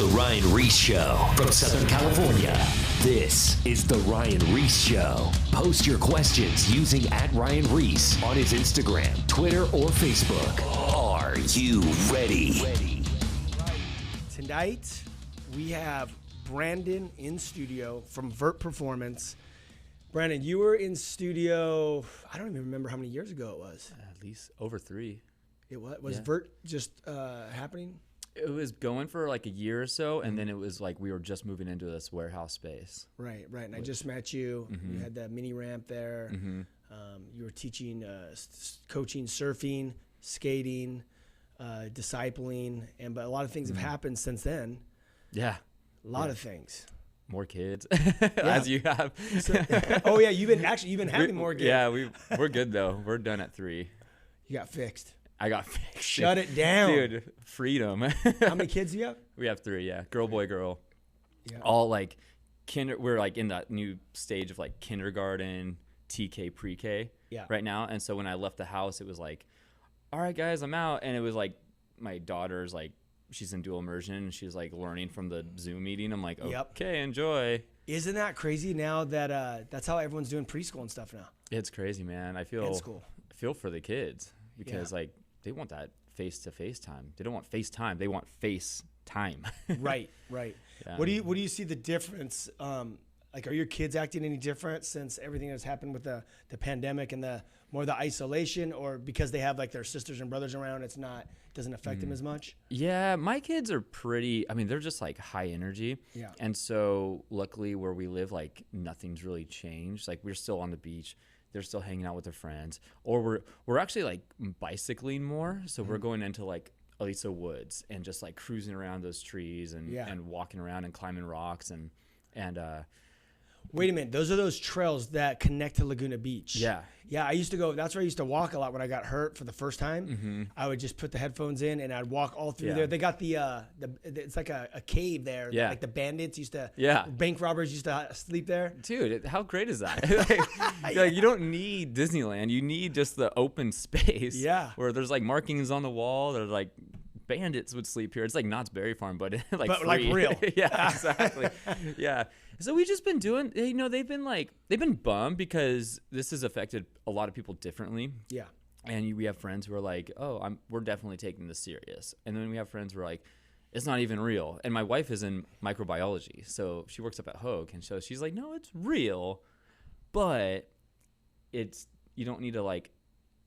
The Ryan Ries Show from Southern California. This is The Ryan Ries Show. Post your questions using @Ryan Ries on his Instagram, Twitter, or Facebook. Are you ready? Tonight, we have Brandon in studio from Vert Performance. Brandon, you were in studio, I don't even remember how many years ago it was. At least over 3. It was Vert just happening? It was going for like a year or so, and then it was like we were just moving into this warehouse space. Right. And I just met you. You had that mini ramp there. You were teaching, coaching surfing, skating, discipling, but a lot of things have happened since then. Yeah. A lot of things. More kids, as you have. You've been having more kids. Yeah, we're good though. We're done at 3. You got fixed. I got fixed. Shut it down. Dude, freedom. How many kids do you have? We have 3, yeah. Girl, boy, girl. Yeah. All like we're like in that new stage of like kindergarten, TK, pre-K right now. And so when I left the house, it was like, all right, guys, I'm out. And it was like my daughter's like, she's in dual immersion and she's like learning from the Zoom meeting. I'm like, okay, enjoy. Isn't that crazy now that that's how everyone's doing preschool and stuff now? It's crazy, man. I feel for the kids because like they want that face-to-face time. They don't want FaceTime. They want face time. Right. Yeah. What do you see the difference? Like, are your kids acting any different since everything that's happened with the pandemic and the isolation, or because they have like their sisters and brothers around, it doesn't affect them as much? Yeah, my kids are they're just like high energy. Yeah. And so luckily where we live, like nothing's really changed. Like we're still on the beach. They're still hanging out with their friends, or we're actually like bicycling more. So we're going into like Elisa Woods and just like cruising around those trees and walking around and climbing rocks and Wait a minute. Those are those trails that connect to Laguna Beach. Yeah. Yeah, I used to go. That's where I used to walk a lot when I got hurt for the first time. I would just put the headphones in and I'd walk all through there. They got it's like a cave there. Yeah. Like the bandits used to, bank robbers used to sleep there. Dude, how great is that? like, you don't need Disneyland. You need just the open space. Yeah. Where there's like markings on the wall. They're like, bandits would sleep here. It's like Knott's Berry Farm, but like real. Yeah, exactly. Yeah. So we just been doing, they've been bummed because this has affected a lot of people differently. Yeah. And we have friends who are like, we're definitely taking this serious. And then we have friends who are like, it's not even real. And my wife is in microbiology, so she works up at Hogue, and so she's like, no, it's real, but you don't need to like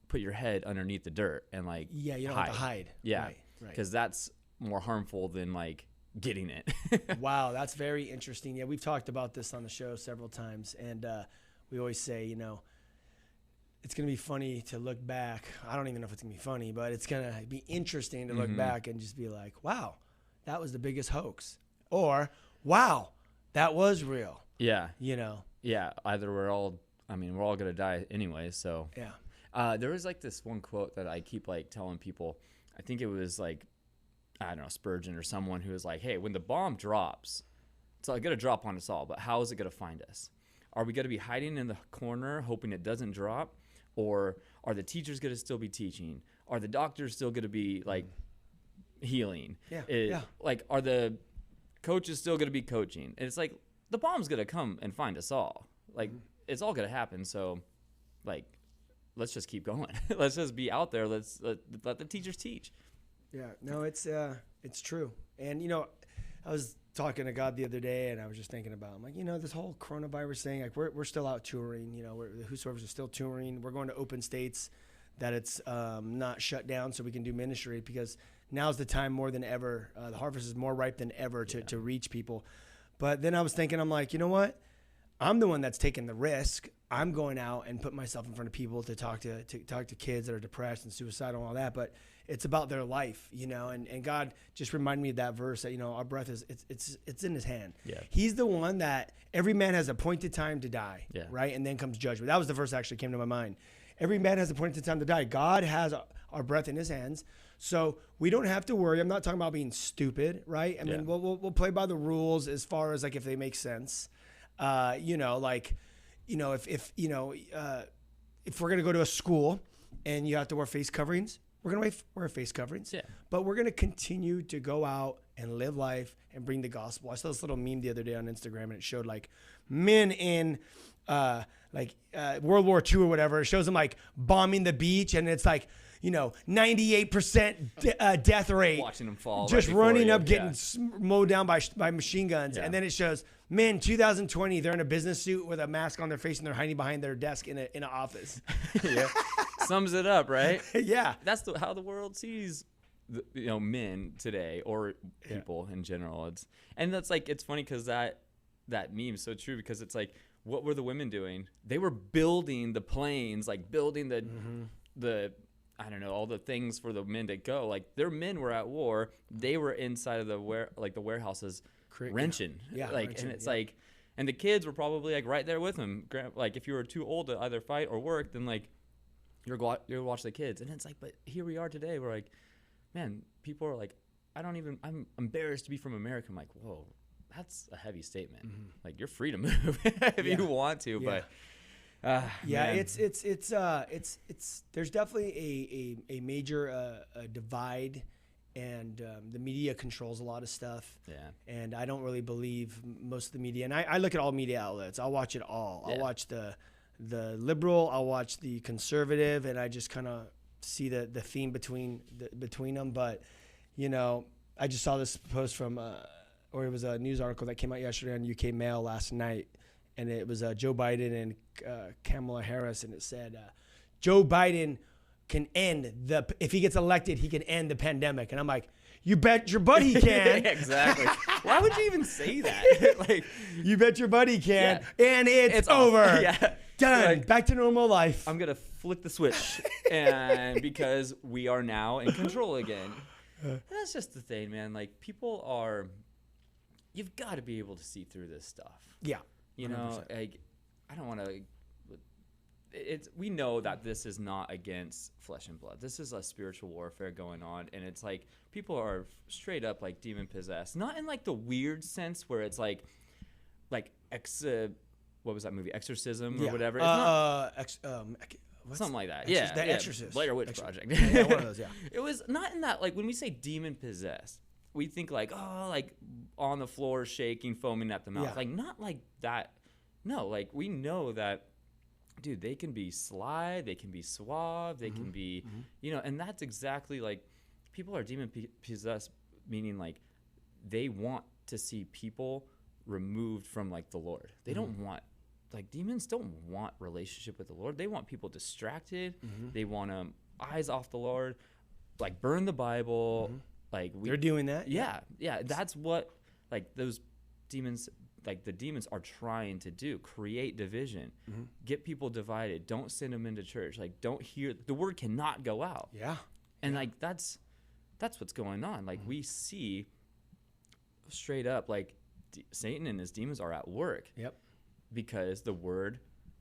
put your head underneath the dirt and like you don't have to hide. Yeah. Because that's more harmful than like getting it. Wow, that's very interesting. Yeah, we've talked about this on the show several times, and we always say, it's going to be funny to look back. I don't even know if it's going to be funny, but it's going to be interesting to look back and just be like, wow, that was the biggest hoax. Or, wow, that was real. Yeah. Yeah, either we're all going to die anyway, so. Yeah. There was like this one quote that I keep like telling people. I think it was like, I don't know, Spurgeon or someone who was like, hey, when the bomb drops, it's going to drop on us all, but how is it going to find us? Are we going to be hiding in the corner hoping it doesn't drop? Or are the teachers going to still be teaching? Are the doctors still going to be like healing? Yeah. Like, are the coaches still going to be coaching? And it's like, the bomb's going to come and find us all. Like, it's all going to happen. So, like, let's just keep going. Let's just be out there. Let the teachers teach. Yeah, no, it's true. And, I was talking to God the other day, and I was just thinking about, I'm like, this whole coronavirus thing, like we're still out touring, the Whosoevers are still touring. We're going to open states that it's not shut down so we can do ministry, because now's the time more than ever. The harvest is more ripe than ever to reach people. But then I was thinking, I'm like, you know what? I'm the one that's taking the risk. I'm going out and put myself in front of people to talk to kids that are depressed and suicidal and all that. But it's about their life, and God just reminded me of that verse that, our breath it's in his hand. Yeah. He's the one that every man has appointed time to die. Yeah. Right. And then comes judgment. That was the verse that actually came to my mind. Every man has appointed time to die. God has our breath in his hands. So we don't have to worry. I'm not talking about being stupid, right? I mean, we'll play by the rules as far as like if they make sense. If we're going to go to a school and you have to wear face coverings, we're going to wear face coverings. Yeah. But we're going to continue to go out and live life and bring the gospel. I saw this little meme the other day on Instagram, and it showed like men in World War II or whatever. It shows them like bombing the beach, and it's like, 98% death rate. Watching them fall. Just right running you. up, getting mowed down by machine guns. Yeah. And then it shows men, 2020, they're in a business suit with a mask on their face, and they're hiding behind their desk in an office. Yeah. Sums it up, right? Yeah. That's how the world sees men today, or people in general. It's funny because that meme is so true, because it's like, what were the women doing? They were building the planes, like building the I don't know, all the things for the men to go. Like, their men were at war. They were inside of the warehouses wrenching. Yeah. And it's like, and the kids were probably like right there with them. Like, if you were too old to either fight or work, then like you're watch the kids. And it's like, but here we are today. We're like, man, people are like, I'm embarrassed to be from America. I'm like, whoa, that's a heavy statement. Like, you're free to move if you want to, but. Man. It's there's definitely a major divide, and the media controls a lot of stuff. Yeah. And I don't really believe most of the media. And I look at all media outlets. I'll watch it all. Yeah. I'll watch the liberal. I'll watch the conservative, and I just kind of see the theme between them. But I just saw this post from, or it was a news article that came out yesterday on UK Mail last night. And it was Joe Biden and Kamala Harris, and it said, Joe Biden can if he gets elected, he can end the pandemic. And I'm like, you bet your buddy can. Exactly. Why would you even say that? Like, you bet your buddy can. Yeah. And it's over. Yeah. Done. Like, back to normal life. I'm going to flick the switch, and because we are now in control again. And that's just the thing, man. Like, you've got to be able to see through this stuff. Yeah. 100%. Like, I don't want to. We know that this is not against flesh and blood. This is a spiritual warfare going on, and it's like people are straight up like demon possessed. Not in like the weird sense where it's like what was that movie, Exorcism or whatever? It's something like that. The Exorcist. Blair Witch Project. Yeah, one of those. Yeah. It was not in that, like, when we say demon possessed, we think like, like on the floor, shaking, foaming at the mouth. Yeah. Like, not like that. No, like, we know that, dude, they can be sly, they can be suave, they can be, and that's exactly like, people are demon possessed, meaning like they want to see people removed from like the Lord. They don't want, like, demons don't want relationship with the Lord. They want people distracted. They want eyes off the Lord, like burn the Bible. Like, they're doing that. Yeah. That's what, like, those demons, like the demons are trying to do: create division, get people divided. Don't send them into church. Like, don't hear the word cannot go out. Yeah. And like that's what's going on. Like, we see straight up, like, Satan and his demons are at work. Yep. Because the word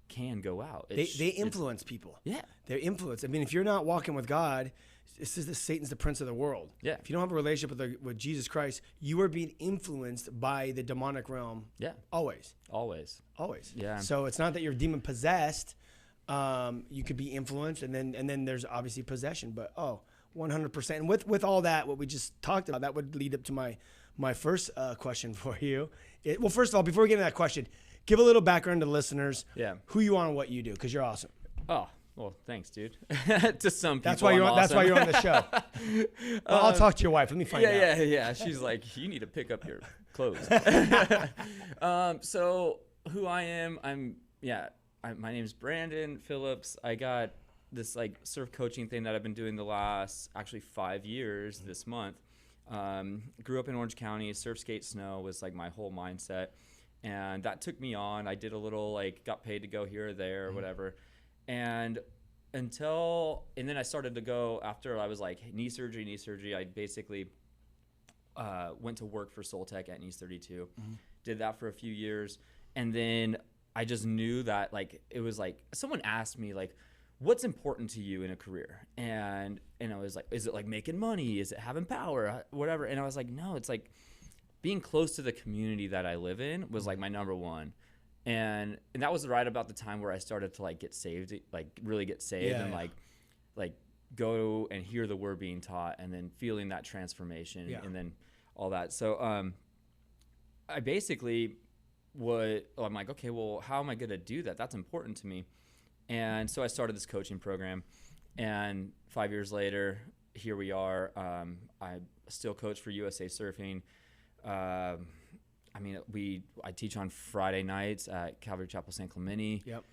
can go out. They influence people. Yeah. They're influenced. I mean, if you're not walking with God, Satan's the prince of the world. Yeah. If you don't have a relationship with Jesus Christ, you are being influenced by the demonic realm. Yeah. Always. Yeah. So it's not that you're demon possessed. You could be influenced, and then there's obviously possession. But 100%. And with all that, what we just talked about, that would lead up to my first question for you. Well, first of all, before we get into that question, give a little background to the listeners. Yeah. Who you are and what you do, because you're awesome. Oh, well, thanks, dude. To some people, that's why you're on the show. Well, I'll talk to your wife. Let me find out. Yeah. She's like, you need to pick up your clothes. So who I am, my name's Brandon Phillips. I got this like surf coaching thing that I've been doing the last actually 5 years this month. Grew up in Orange County. Surf, skate, snow was like my whole mindset. And that took me on. I did a little, like, got paid to go here or there or whatever. And then I started to go after I was like knee surgery. I basically went to work for Soul Tech at East 32. Did that for a few years. And then I just knew that, like, it was like, someone asked me, like, what's important to you in a career? And I was like, is it like making money? Is it having power? Whatever. And I was like, no, it's like being close to the community that I live in was like my number one. And that was right about the time where I started to like get saved, like really get saved, and like go and hear the word being taught, and then feeling that transformation. And then all that. So I basically I'm like, okay, well, how am I going to do that? That's important to me. And so I started this coaching program, and 5 years later, here we are. I still coach for USA Surfing. I teach on Friday nights at Calvary Chapel San Clemente. Yep.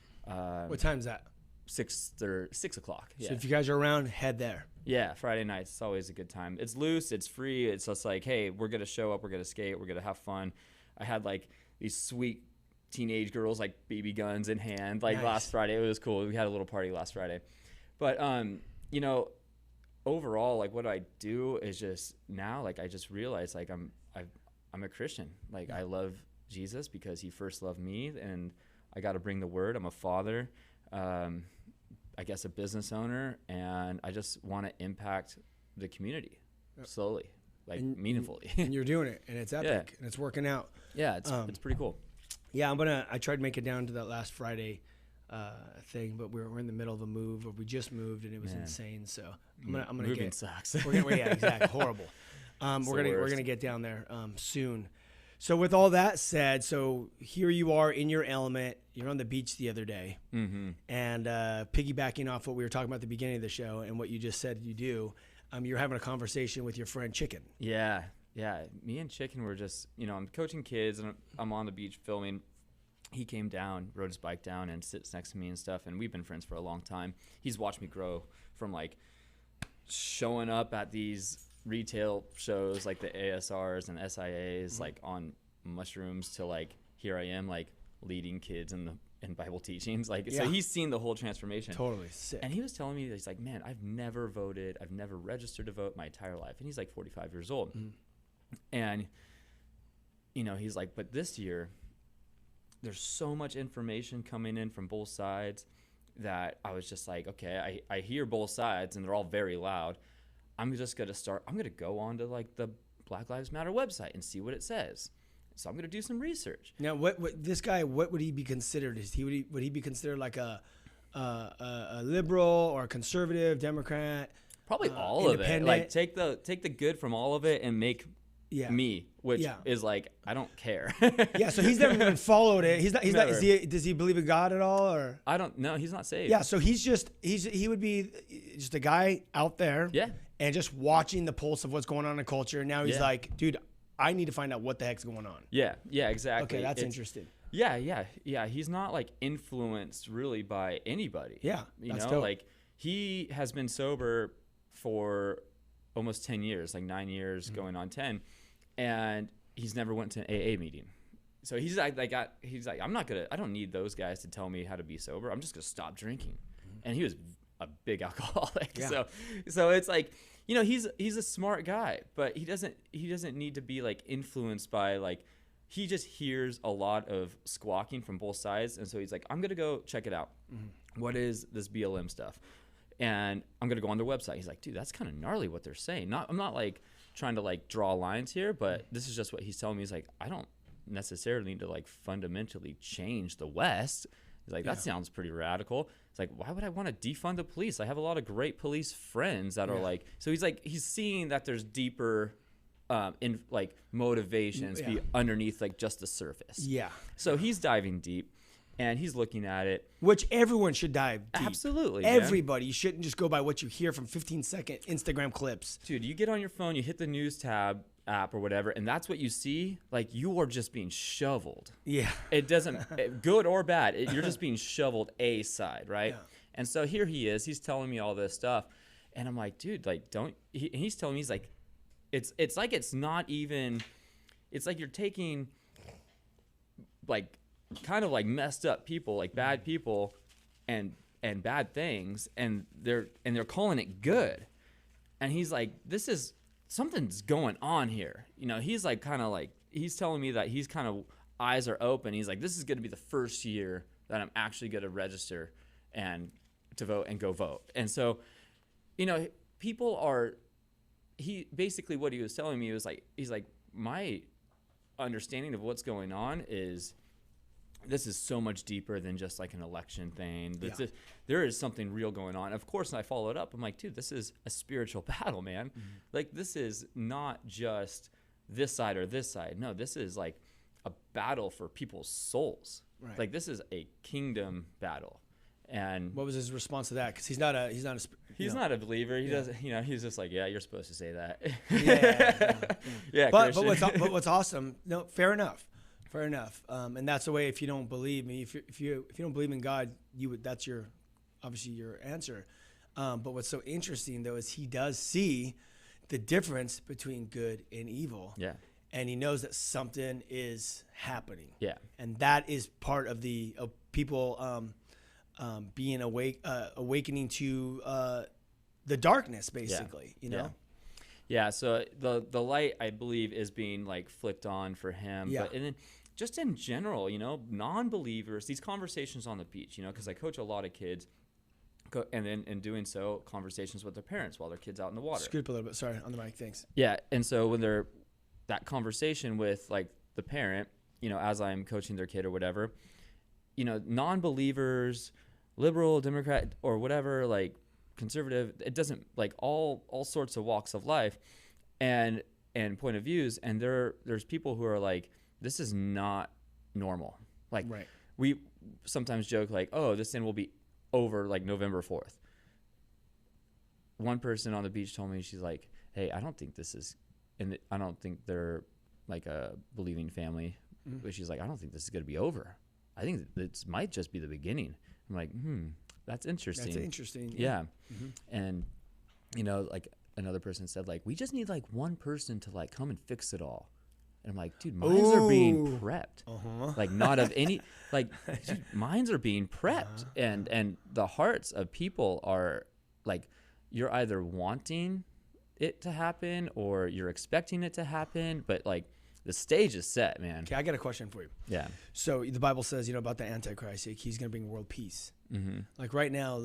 What time is that? 6 o'clock. Yeah. So if you guys are around, head there. Yeah, Friday nights. It's always a good time. It's loose. It's free. It's just like, hey, we're going to show up. We're going to skate. We're going to have fun. I had like these sweet teenage girls, like BB guns in hand, like last Friday. It was cool. We had a little party last Friday. But, overall, like what I do is just now, like I just realized like I'm a Christian. Like I love Jesus because he first loved me, and I got to bring the word. I'm a father, I guess a business owner, and I just want to impact the community slowly, like meaningfully. And you're doing it, and it's epic, and it's working out. Yeah, it's pretty cool. Yeah, I tried to make it down to that last Friday thing, but we're in the middle of a move, or we just moved, and it was insane. So I'm gonna moving sucks. Exactly, horrible. We're gonna get down there soon. So with all that said, so here you are in your element. You're on the beach the other day, and piggybacking off what we were talking about at the beginning of the show and what you just said you do, you're having a conversation with your friend Chicken. Yeah. Me and Chicken were just, I'm coaching kids, and I'm on the beach filming. He came down, rode his bike down, and sits next to me and stuff, and we've been friends for a long time. He's watched me grow from, like, showing up at these retail shows like the ASRs and SIAs, like on mushrooms, to like here I am like leading kids in Bible teachings, like so he's seen the whole transformation. Totally sick. And he was telling me that he's like, man, I've never voted, I've never registered to vote my entire life, and he's like 45 years old. And he's like, but this year there's so much information coming in from both sides that I was just like, okay, I hear both sides and they're all very loud. I'm going to go on to like the Black Lives Matter website and see what it says. So I'm going to do some research. Now, what would he be considered? Would he be considered like a liberal or a conservative, Democrat? Probably all of it. Like take the good from all of it and make me, which is like, I don't care. So he's never even followed it. He's not. Does he believe in God at all, or? I don't know. He's not saved. Yeah, so he would be just a guy out there. Yeah. And just watching the pulse of what's going on in culture. And now he's like, dude, I need to find out what the heck's going on. Yeah, exactly. Okay, that's interesting. Yeah. He's not like influenced really by anybody. Yeah, dope. Like he has been sober for almost 10 years, like 9 years going on 10, and he's never went to an AA meeting. So he's like, I don't need those guys to tell me how to be sober. I'm just gonna stop drinking. And he was a big alcoholic. Yeah. So it's like, he's a smart guy, but he doesn't need to be like influenced by like, he just hears a lot of squawking from both sides. And so he's like, I'm going to go check it out. What is this BLM stuff? And I'm going to go on their website. He's like, dude, that's kind of gnarly what they're saying. I'm not like trying to like draw lines here, but this is just what he's telling me. He's like, I don't necessarily need to like fundamentally change the West. He's like, that sounds pretty radical. It's like, why would I want to defund the police? I have a lot of great police friends that are like, so he's like, he's seeing that there's deeper in like motivations be underneath like just the surface. Yeah. So he's diving deep and he's looking at it. Which everyone should dive deep. Absolutely. Everybody. Man. You shouldn't just go by what you hear from 15-second Instagram clips. Dude, you get on your phone, you hit the news tab app or whatever, and that's what you see. Like, you are just being shoveled. Yeah. It doesn't, good or bad, you're just being shoveled a side, right? Yeah. And so here he is. He's telling me all this stuff. And I'm like, dude, like, he's telling me, he's like, it's like it's not even, it's like you're taking, like, kind of like messed up people, like bad people and bad things, and they're calling it good. And he's like, something's going on here. He's like kind of like, he's telling me that he's kind of eyes are open. He's like, this is going to be the first year that I'm actually going to register and to vote and go vote. And so, people are, basically what he was telling me was like, he's like, my understanding of what's going on is, this is so much deeper than just like an election thing. There is something real going on. Of course, and I followed up. I'm like, dude, this is a spiritual battle, man. Mm-hmm. Like, this is not just this side or this side. No, this is like a battle for people's souls. Right. Like this is a kingdom battle. And what was his response to that? Because he's not not a believer. He doesn't, he's just like, yeah, you're supposed to say that. Yeah. But what's awesome? No, fair enough. And that's the way. If you don't believe me, if you don't believe in God, that's obviously your answer. But what's so interesting though is he does see the difference between good and evil. Yeah. And he knows that something is happening. Yeah. And that is part of the people being awakening to the darkness, basically. Yeah. So the light, I believe, is being like flicked on for him. Yeah. And then just in general, non-believers, these conversations on the beach, because I coach a lot of kids. And then in doing so, conversations with their parents while their kids out in the water. Scoot up a little bit. Sorry, on the mic. Thanks. Yeah, and so when they're that conversation with like the parent, as I'm coaching their kid or whatever, non-believers, liberal, Democrat, or whatever, like conservative, it doesn't like all sorts of walks of life, and point of views, and there's people who are like, this is not normal. Like right. We sometimes joke like, oh, this sin will be over like November 4th. One person on the beach told me, she's like, hey, I don't think this is, and I don't think they're like a believing family, but she's like, I don't think this is going to be over. I think this might just be the beginning. I'm like, that's interesting. That's interesting. Yeah. And, like another person said, like, we just need like one person to like come and fix it all. And I'm like, dude, minds are being prepped. Like not of any, like dude, minds are being prepped. And the hearts of people are like, you're either wanting it to happen or you're expecting it to happen. But like the stage is set, man. Okay, I got a question for you. Yeah. So the Bible says, about the Antichrist, he's going to bring world peace. Like right now,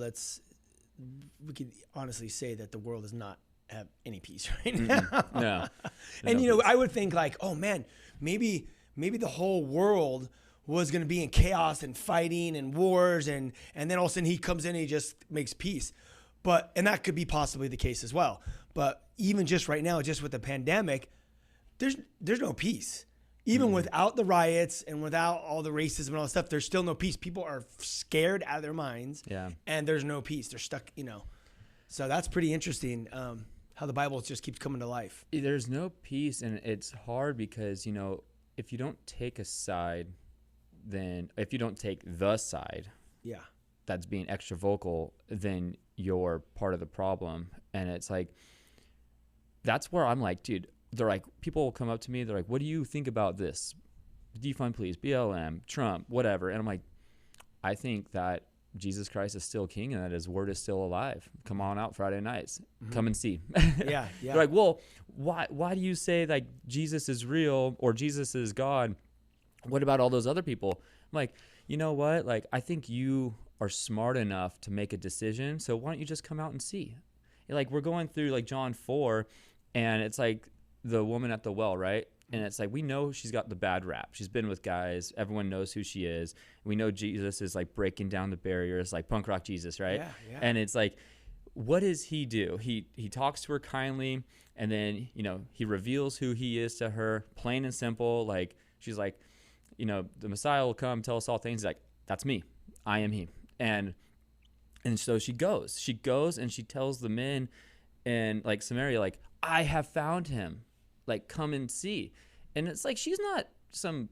we could honestly say that the world does not have any peace right now. No. And I would think like, oh man, maybe the whole world was going to be in chaos and fighting and wars, and then all of a sudden he comes in and he just makes peace. And that could be possibly the case as well. But even just right now, just with the pandemic, there's no peace. Even without the riots and without all the racism and all that stuff, there's still no peace. People are scared out of their minds. Yeah. And there's no peace. They're stuck, So that's pretty interesting. How the Bible just keeps coming to life. There's no peace, and it's hard because, if you don't take a side, then if you don't take the side that's being extra vocal, then you're part of the problem. And it's like, that's where I'm like, dude, they're like, people will come up to me, they're like, what do you think about this? Defund police, BLM, Trump, whatever. And I'm like, I think that Jesus Christ is still king and that his word is still alive. Come on out Friday nights. Come and see. Yeah. They're like, well, why do you say like Jesus is real or Jesus is God? What about all those other people? I'm like, you know what? Like, I think you are smart enough to make a decision. So why don't you just come out and see? Like, we're going through like John 4 and it's like the woman at the well, right? And it's like, we know she's got the bad rap. She's been with guys. Everyone knows who she is. We know Jesus is like breaking down the barriers, like punk rock Jesus, right? Yeah. And it's like, what does he do? He talks to her kindly, and then, he reveals who he is to her, plain and simple. Like, she's like, the Messiah will come, tell us all things. He's like, that's me. I am he. And so she goes and she tells the men in like Samaria, like, I have found him. Like, come and see. And it's like, she's not some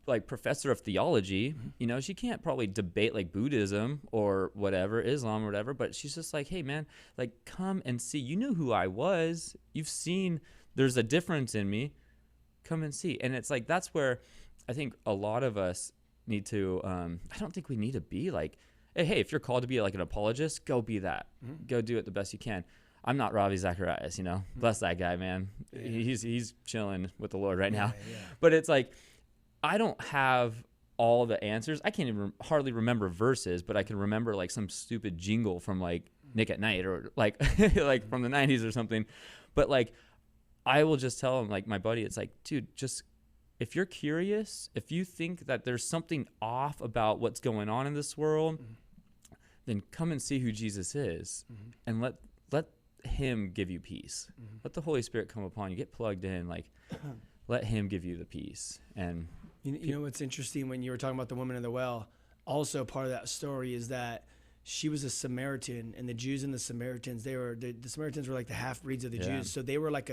like professor of theology, she can't probably debate like Buddhism or whatever, Islam or whatever, but she's just like, hey man, like, come and see. You knew who I was. You've seen there's a difference in me. Come and see. And it's like, that's where I think a lot of us need to, I don't think we need to be like, hey, if you're called to be like an apologist, go be that. Go do it the best you can. I'm not Ravi Zacharias, bless that guy, man. Yeah. He's chilling with the Lord right now. Yeah. But it's like, I don't have all the answers. I can't even hardly remember verses, but I can remember like some stupid jingle from like Nick at Night or like like from the 90s or something. But like, I will just tell him, like my buddy, it's like, dude, just if you're curious, if you think that there's something off about what's going on in this world, then come and see who Jesus is, and let him give you peace. Let the Holy Spirit come upon you. Get plugged in. Like, let him give you the peace. And you know what's interesting when you were talking about the woman in the well? Also, part of that story is that she was a Samaritan, and the Jews and the Samaritans, the Samaritans were like the half breeds of the Jews. So they were like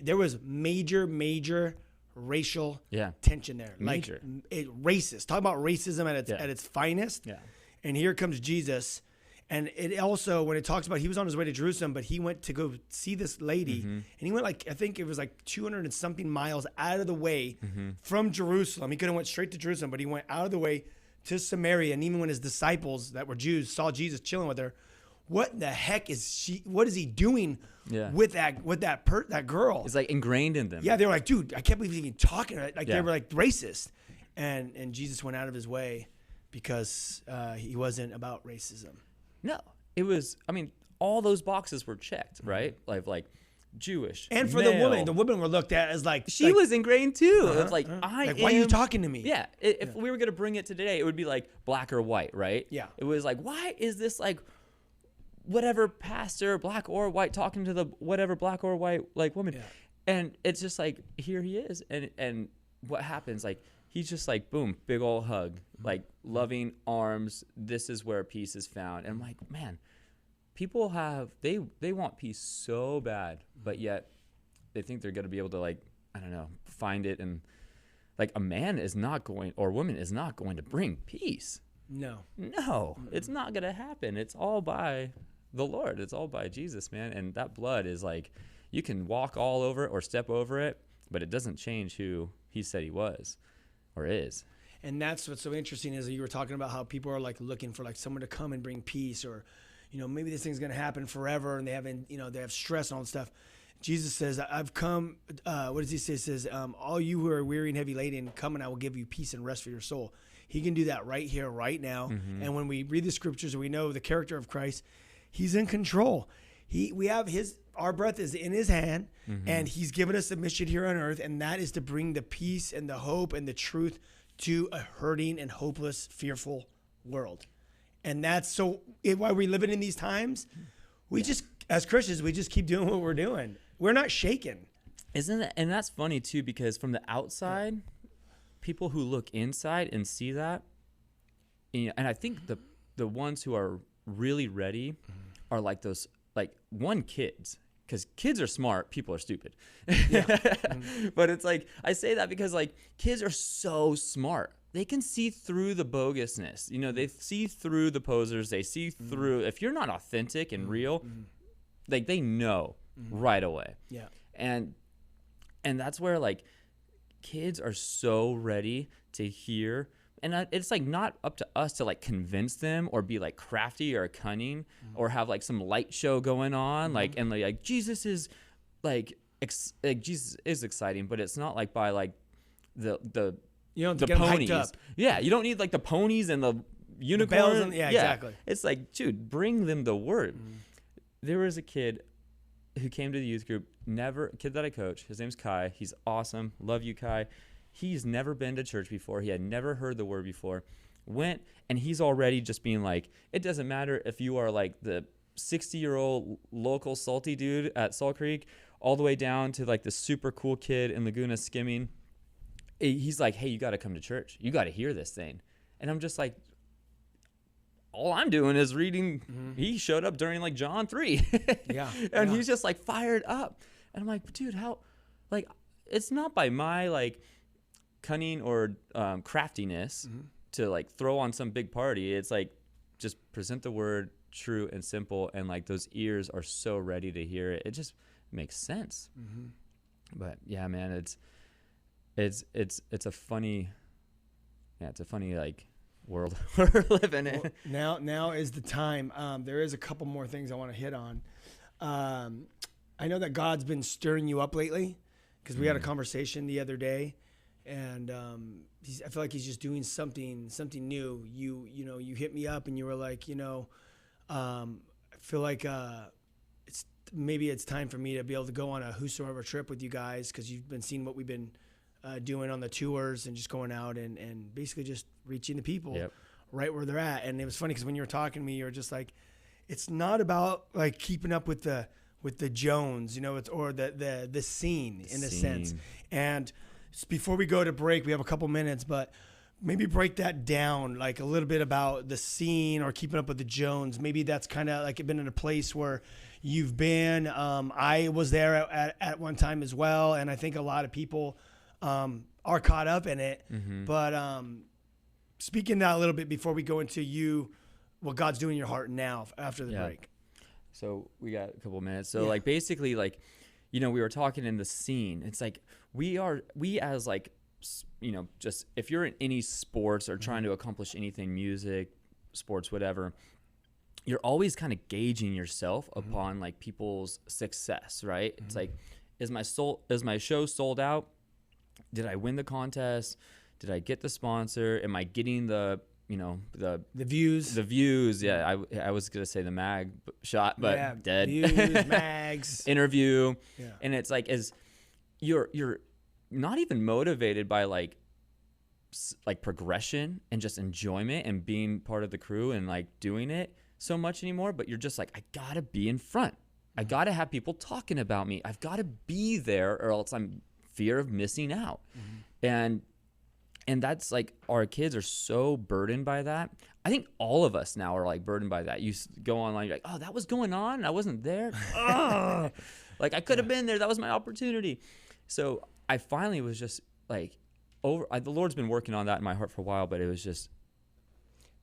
there was major racial tension there. Major. Like racist. Talk about racism at its finest. Yeah. And here comes Jesus. And it also, when it talks about, he was on his way to Jerusalem, but he went to go see this lady, and he went I think it was like 200 and something miles out of the way from Jerusalem. He could have went straight to Jerusalem, but he went out of the way to Samaria. And even when his disciples that were Jews saw Jesus chilling with her, what the heck what is he doing with that girl? It's like ingrained in them. Yeah, they were like, dude, I can't believe he's even talking to her. Like they were like racist. And Jesus went out of his way because he wasn't about racism. No, it was, I mean, all those boxes were checked, right? Like Jewish. And for male. the women were looked at as like, she was ingrained too. It was like, why are you talking to me? Yeah. If we were going to bring it to today, it would be like black or white, right? Yeah. It was like, why is this like whatever pastor, black or white, talking to the whatever black or white like woman? Yeah. And it's just like, here he is. And what happens? Like, he's just like, boom, big old hug, like loving arms. This is where peace is found. And I'm like, man, people they want peace so bad, but yet they think they're going to be able to, like, I don't know, find it. And like a man is not going, or a woman is not going to bring peace. No, it's not going to happen. It's all by the Lord. It's all by Jesus, man. And that blood is like, you can walk all over it or step over it, but it doesn't change who he said he was. Or is. And that's what's so interesting is that you were talking about how people are like looking for like someone to come and bring peace, or, you know, maybe this thing's going to happen forever and they have stress and all that stuff. Jesus says, I've come, what does he say? He says, all you who are weary and heavy laden, come and I will give you peace and rest for your soul. He can do that right here, right now. And when we read the scriptures and we know the character of Christ, he's in control. Our breath is in his hand, and he's given us a mission here on earth, and that is to bring the peace and the hope and the truth to a hurting and hopeless, fearful world. And that's so while we're living in these times, we just, as Christians, we just keep doing what we're doing. We're not shaken. Isn't it? And that's funny too, because from the outside, people who look inside and see that, and I think the ones who are really ready are like those, like, kids. Because kids are smart, people are stupid. But it's like, I say that because, like, kids are so smart. They can see through the bogusness. You know, they see through the posers. They see through, if you're not authentic and real, like, they know right away. Yeah. And that's where, like, kids are so ready to hear. And it's like not up to us to like convince them or be like crafty or cunning or have like some light show going on, like, and like Jesus is like Jesus is exciting, but it's not like by like the ponies. Up. Yeah, you don't need like the ponies and the unicorn. Exactly. It's like, dude, bring them the word. There was a kid who came to the youth group, kid that I coach. His name's Kai. He's awesome. Love you, Kai. He's never been to church before. He had never heard the word before. Went, and he's already just being like, it doesn't matter if you are like the 60-year-old local salty dude at Salt Creek, all the way down to like the super cool kid in Laguna skimming. He's like, hey, you got to come to church. You got to hear this thing. And I'm just like, all I'm doing is reading. He showed up during like John 3. And he's just like fired up. And I'm like, dude, how, like, it's not by my like cunning or craftiness to like throw on some big party. It's like, just present the word true and simple, and like those ears are so ready to hear it. It just makes sense. But yeah, man, it's a funny like world we're living in. Well, now is the time. There is a couple more things I want to hit on. I know that God's been stirring you up lately, because we had a conversation the other day, and I feel like he's just doing something new. You hit me up and you were like, I feel like it's time for me to be able to go on a whosoever trip with you guys, because you've been seeing what we've been doing on the tours and just going out and basically just reaching the people right where they're at. And it was funny because when you were talking to me, you were just like, it's not about like keeping up with the Jones, you know, or the scene in a sense. And before we go to break, we have a couple minutes, but maybe break that down like a little bit about the scene or keeping up with the Jones. Maybe that's kind of like been in a place where you've been. I was there at one time as well, and I think a lot of people are caught up in it. But speaking that a little bit before we go into what God's doing in your heart now after the break. So we got a couple minutes. So like basically like, you know, we were talking in the scene. It's like we as like, you know, just if you're in any sports or trying to accomplish anything, music, sports, whatever, you're always kind of gauging yourself upon like people's success, right? It's like, is my show sold out? Did I win the contest? Did I get the sponsor? Am I getting the, you know, the views? The views, yeah. I was gonna say the mag shot, but dead. Views, mags, interview, and it's like as you're not even motivated by like progression and just enjoyment and being part of the crew and like doing it so much anymore. But you're just like, I gotta be in front. I gotta have people talking about me. I've gotta be there, or else I'm fear of missing out, And that's like, our kids are so burdened by that. I think all of us now are like burdened by that. You go online, you're like, oh, that was going on. I wasn't there. Oh, like I could have been there. That was my opportunity. So I finally was just like the Lord's been working on that in my heart for a while, but it was just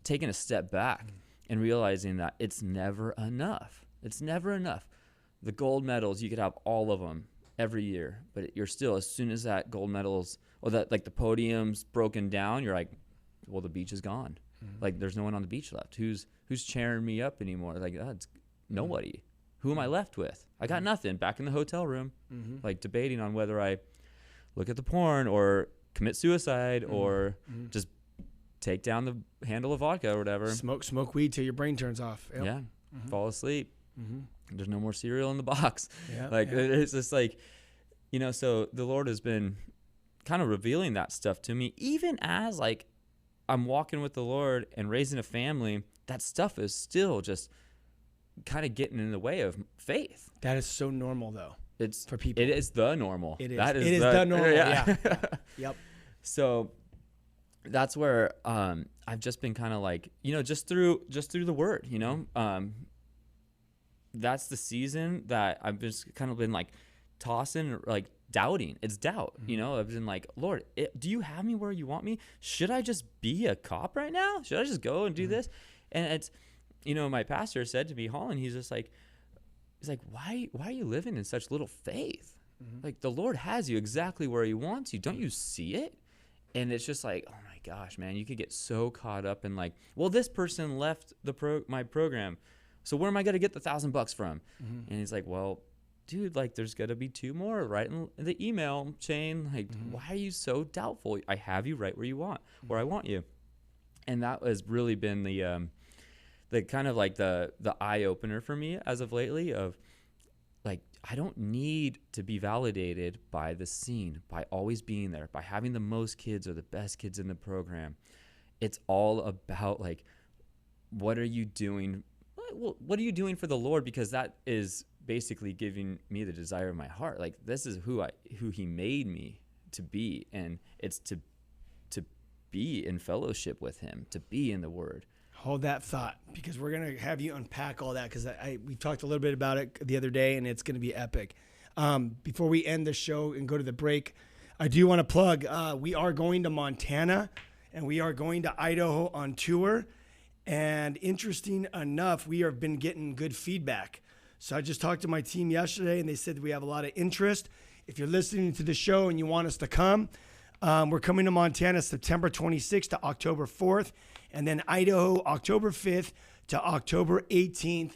taking a step back and realizing that it's never enough. It's never enough. The gold medals, you could have all of them every year, but you're still, as soon as that gold medals or that like the podium's broken down, you're like, well, the beach is gone. Like there's no one on the beach left. Who's cheering me up anymore? Like it's nobody. Who am I left with? I got nothing. Back in the hotel room, like debating on whether I look at the porn or commit suicide or just take down the handle of vodka or whatever. Smoke weed till your brain turns off. Yep. Yeah. Fall asleep. There's no more cereal in the box. It's just like, you know, so the Lord has been kind of revealing that stuff to me, even as like I'm walking with the Lord and raising a family. That stuff is still just kind of getting in the way of faith. That is so normal though. It's for people. It is the normal. It is. That is it is the normal. Yeah. Yep. So that's where I've just been kind of like, you know, just through the word, you know, that's the season that I've just kind of been like tossing, like doubting. It's doubt, you know. I've been like, Lord, do you have me where you want me? Should I just be a cop right now? Should I just go and do this? And it's, you know, my pastor said to me, Holland, he's like, why are you living in such little faith? Like the Lord has you exactly where he wants you. Don't you see it? And it's just like, oh my gosh, man, you could get so caught up in like, well, this person left my program, so where am I going to get the $1,000 from? And he's like, well, dude, like there's got to be 2 more right in the email chain. Like, why are you so doubtful? I have you right where you want, where I want you. And that has really been the kind of like the eye opener for me as of lately of like, I don't need to be validated by the scene, by always being there, by having the most kids or the best kids in the program. It's all about like, what are you doing? Well, what are you doing for the Lord? Because that is basically giving me the desire of my heart. Like this is who he made me to be. And it's to be in fellowship with him, to be in the word. Hold that thought, because we're going to have you unpack all that, because we talked a little bit about it the other day, and it's going to be epic. Before we end the show and go to the break, I do want to plug, we are going to Montana, and we are going to Idaho on tour. And interesting enough, we have been getting good feedback. So I just talked to my team yesterday, and they said we have a lot of interest. If you're listening to the show and you want us to come, we're coming to Montana September 26th to October 4th, and then Idaho October 5th to October 18th.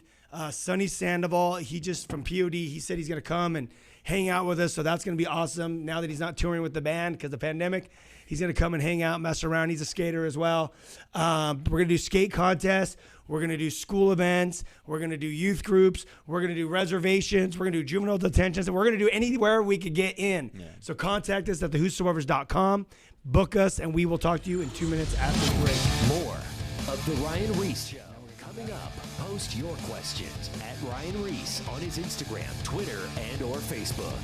Sonny Sandoval, he just from POD, he said he's going to come and hang out with us, so that's going to be awesome. Now that he's not touring with the band because of the pandemic, he's going to come and hang out, mess around. He's a skater as well. We're going to do skate contests. We're going to do school events. We're going to do youth groups. We're going to do reservations. We're going to do juvenile detentions. And we're going to do anywhere we could get in. Yeah. So contact us at thewhosoevers.com. Book us, and we will talk to you in 2 minutes after the break. More of The Ryan Ries Show Coming up, post your questions at Ryan Ries on his Instagram, Twitter, and or Facebook.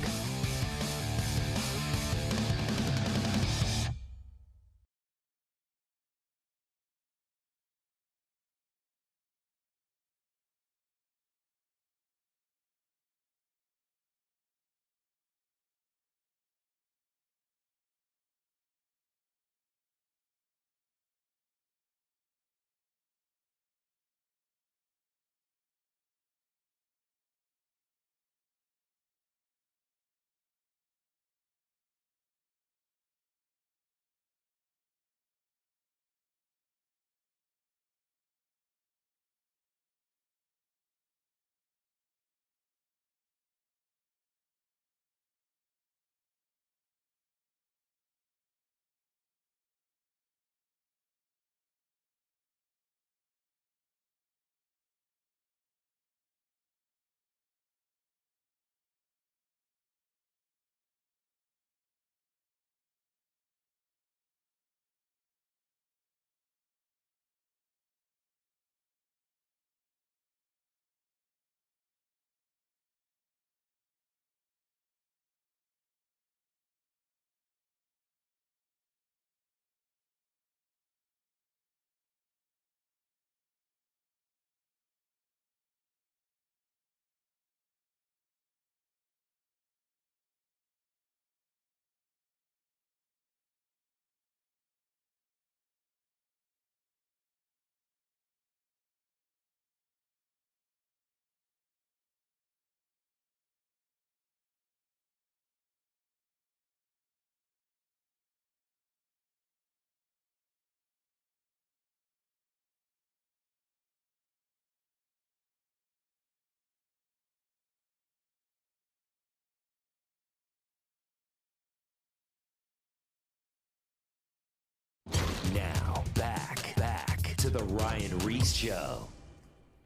Now, back to the Ryan Ries Show.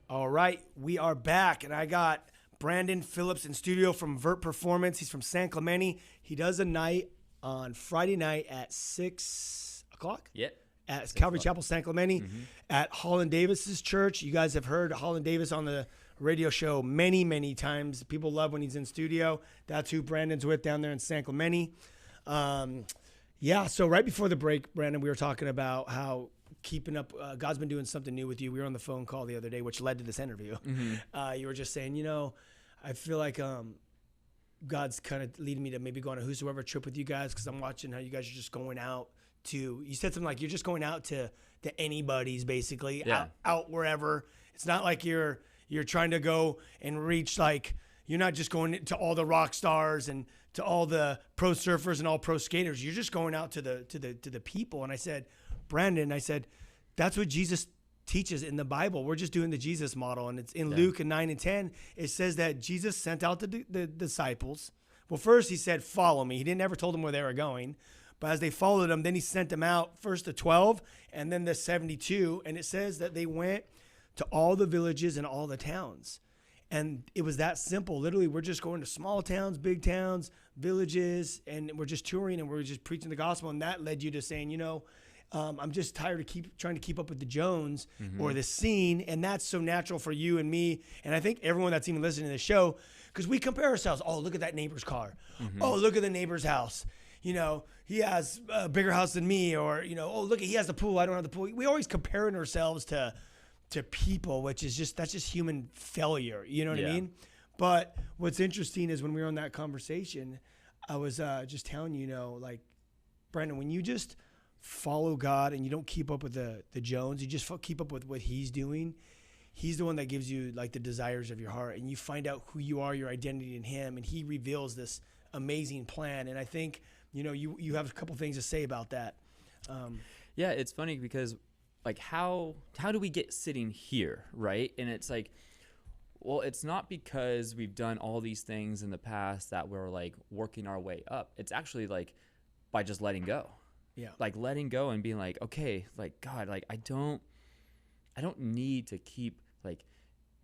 All right, we are back, and I got Brandon Phillips in studio from Vert Performance. He's from San Clemente. He does a night on Friday night at 6 o'clock. Yep. At Calvary Chapel, San Clemente, at Holland Davis's church. You guys have heard Holland Davis on the radio show many, many times. People love when he's in studio. That's who Brandon's with down there in San Clemente. Yeah, so right before the break, Brandon, we were talking about how keeping up, God's been doing something new with you. We were on the phone call the other day, which led to this interview. You were just saying, I feel like God's kind of leading me to maybe go on a whosoever trip with you guys, because I'm watching how you guys are just going out to, you said something like you're just going out to anybody's basically, out wherever. It's not like you're trying to go and reach, like, you're not just going to all the rock stars and to all the pro surfers and all pro skaters. You're just going out to the people. And I said, Brandon, that's what Jesus teaches in the Bible. We're just doing the Jesus model. And it's in Luke 9 and 10. It says that Jesus sent out the disciples. Well, first he said, follow me. He didn't ever told them where they were going. But as they followed him, then he sent them out, first the 12 and then the 72. And it says that they went to all the villages and all the towns. And it was that simple. Literally, we're just going to small towns, big towns, villages, and we're just touring and we're just preaching the gospel. And that led you to saying, I'm just tired of trying to keep up with the Jones or the scene. And that's so natural for you and me. And I think everyone that's even listening to the show, because we compare ourselves. Oh, look at that neighbor's car. Oh, look at the neighbor's house. He has a bigger house than me. Or, oh, look, he has the pool. I don't have the pool. We always comparing ourselves to people, which is that's just human failure. You know what I mean? But what's interesting is when we were on that conversation, I was just telling like, Brandon, when you just follow God and you don't keep up with the Jones, you just keep up with what he's doing. He's the one that gives you like the desires of your heart, and you find out who you are, your identity in him, and he reveals this amazing plan. And I think, you have a couple things to say about that. Yeah, it's funny because like how do we get sitting here, right? And it's like, well, it's not because we've done all these things in the past that we're like working our way up. It's actually like by just letting go. Yeah. Like letting go and being like, okay, like God, like I don't need to keep like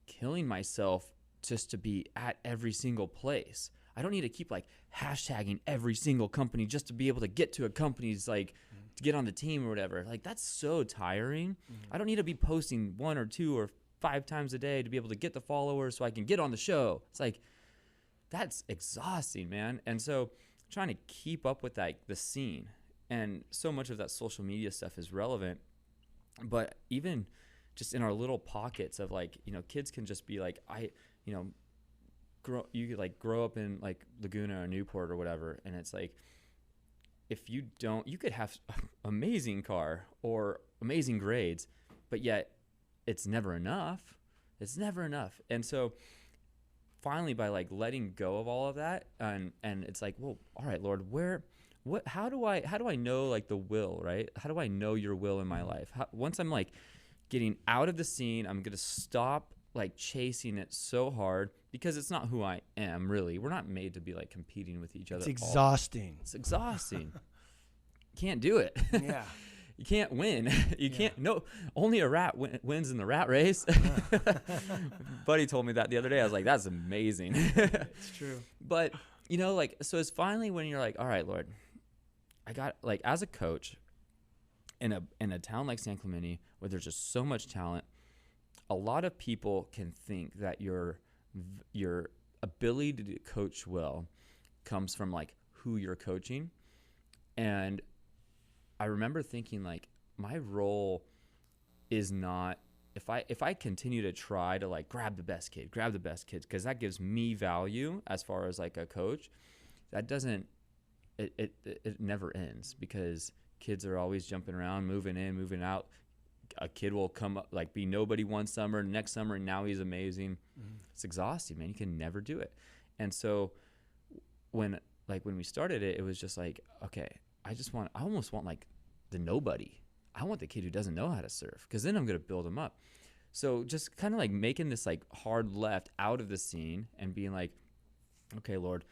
killing myself just to be at every single place. I don't need to keep like hashtagging every single company just to be able to get to a company's like to get on the team or whatever. Like that's so tiring. I don't need to be posting 1 or 2 or 5 times a day to be able to get the followers so I can get on the show. It's like, that's exhausting, man. And so trying to keep up with that, the scene, and so much of that social media stuff is relevant, but even just in our little pockets of like, you know, kids can just be like, you could like grow up in like Laguna or Newport or whatever. And it's like, if you could have amazing car or amazing grades, but yet it's never enough. It's never enough. And so finally, by like letting go of all of that, and it's like, well, all right, Lord, how do I know like the will, right? How do I know your will in my life? Once I'm like getting out of the scene, I'm going to stop like chasing it so hard, because it's not who I am, really. We're not made to be like competing with each other. It's exhausting. It's exhausting. Can't do it. Yeah. You can't win. You can't. No, only a rat wins in the rat race. Buddy told me that the other day. I was like, that's amazing. It's true. But, you know, like, so it's finally when you're like, all right, Lord, I got, like, as a coach in a town like San Clemente, where there's just so much talent, a lot of people can think that your ability to coach well comes from like who you're coaching. And I remember thinking like, my role is not, if I continue to try to like grab the best kids, because that gives me value as far as like a coach, that doesn't, it never ends, because kids are always jumping around, moving in, moving out. A kid will come up, like be nobody one summer, next summer, and now he's amazing. Mm-hmm. It's exhausting, man. You can never do it. And so when we started it, it was just like, okay, I almost want like the nobody. I want the kid who doesn't know how to surf, because then I'm going to build him up. So just kind of like making this like hard left out of the scene and being like, okay, Lord,